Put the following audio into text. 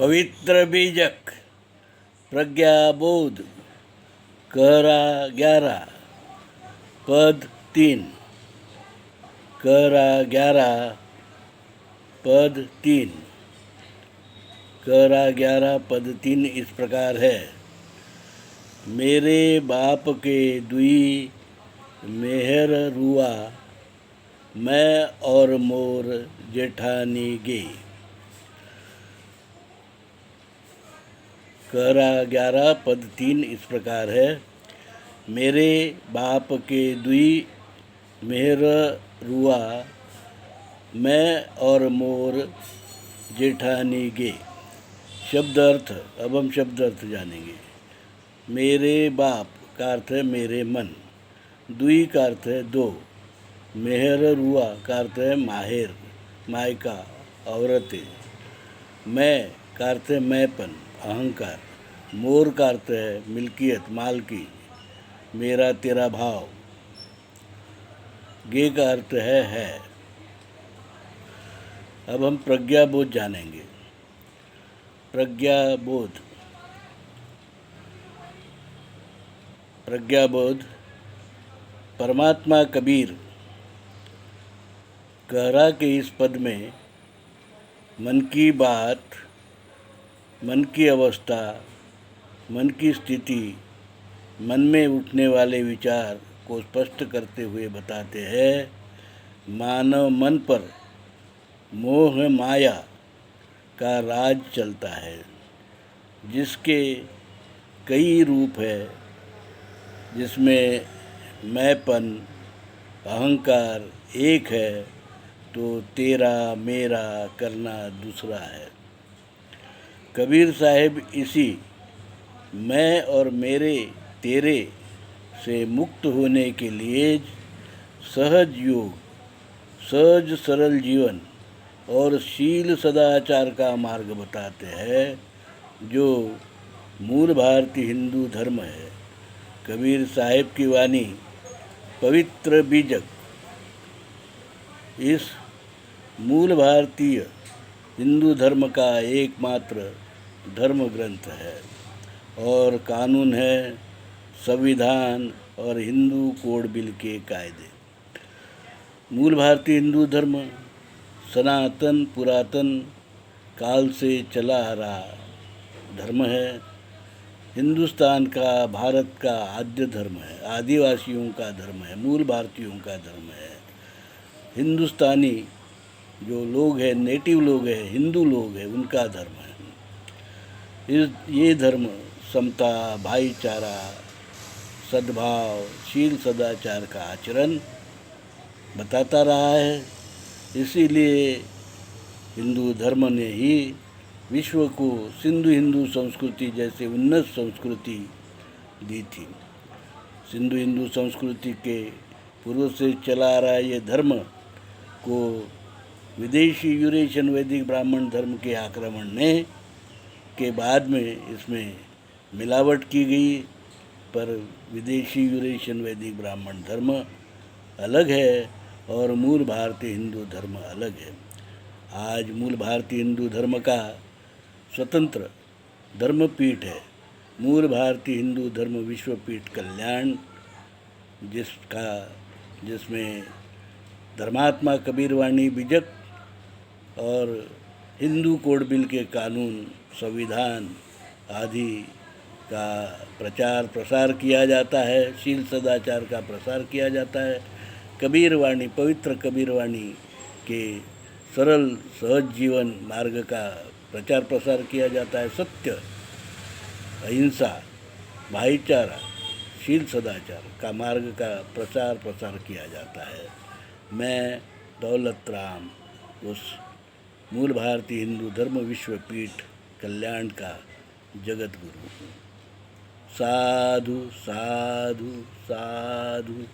पवित्र बीजक प्रज्ञाबोध कहरा 11 पद 3। कहरा 11 पद 3। कहरा 11 पद 3 इस प्रकार है। मेरे बाप के दुई मेहर रुआ, मैं और मोर जेठानी गे। कहरा 11 पद 3 इस प्रकार है। मेरे बाप के दुई मेहर रुआ, मैं और मोर जेठानी गे। शब्द अर्थ। अब हम शब्द अर्थ जानेंगे। मेरे बाप का अर्थ है मेरे मन। दुई का अर्थ है दो। मेहर रुआ का अर्थ है माहिर, मायका, औरतें। मैं का अर्थ है मैंपन, अहंकार। मोर का अर्थ है मिल्कियत, मालकी, मेरा तेरा भाव। गे का अर्थ है। अब हम प्रज्ञाबोध जानेंगे। प्रज्ञाबोध। प्रज्ञाबोध। परमात्मा कबीर कहरा के इस पद में मन की बात, मन की अवस्था, मन की स्थिति, मन में उठने वाले विचार को स्पष्ट करते हुए बताते हैं। मानव मन पर मोह माया का राज चलता है, जिसके कई रूप है, जिसमें मैंपन, अहंकार एक है तो तेरा मेरा करना दूसरा है। कबीर साहब इसी मैं और मेरे तेरे से मुक्त होने के लिए सहज योग, सहज सरल जीवन और शील सदाचार का मार्ग बताते हैं, जो मूल भारतीय हिंदू धर्म है। कबीर साहिब की वाणी पवित्र बीजक इस मूल भारतीय हिंदू धर्म का एकमात्र धर्म ग्रंथ है और कानून है, संविधान और हिंदू कोड बिल के कायदे। मूल भारतीय हिंदू धर्म सनातन पुरातन काल से चला आ रहा धर्म है। हिंदुस्तान का, भारत का आद्य धर्म है, आदिवासियों का धर्म है, मूल भारतीयों का धर्म है। हिंदुस्तानी जो लोग हैं, नेटिव लोग हैं, हिंदू लोग हैं, उनका धर्म है। ये धर्म समता, भाईचारा, सद्भाव, शील सदाचार का आचरण बताता रहा है। इसीलिए हिंदू धर्म ने ही विश्व को सिंधु हिंदू संस्कृति जैसे उन्नत संस्कृति दी थी। सिंधु हिंदू संस्कृति के पूर्व से चला आ रहा ये धर्म को विदेशी यूरेशियन वैदिक ब्राह्मण धर्म के आक्रमण ने के बाद में इसमें मिलावट की गई, पर विदेशी यूरेशियन वैदिक ब्राह्मण धर्म अलग है और मूल भारतीय हिंदू धर्म अलग है। आज मूल भारतीय हिंदू धर्म का स्वतंत्र धर्मपीठ है मूल भारतीय हिंदू धर्म विश्वपीठ कल्याण, जिसमें धर्मात्मा कबीर वाणी बीजक और हिंदू कोड बिल के कानून, संविधान आदि का प्रचार प्रसार किया जाता है, शील सदाचार का प्रसार किया जाता है। कबीर वाणी, पवित्र कबीर वाणी के सरल सहज जीवन मार्ग का प्रचार प्रसार किया जाता है। सत्य, अहिंसा, भाईचारा, शील सदाचार का मार्ग का प्रचार प्रसार किया जाता है। मैं दौलत राम उस मूल भारतीय हिंदू धर्म विश्वपीठ कल्याण का जगत गुरु हूँ। साधु साधु साधु।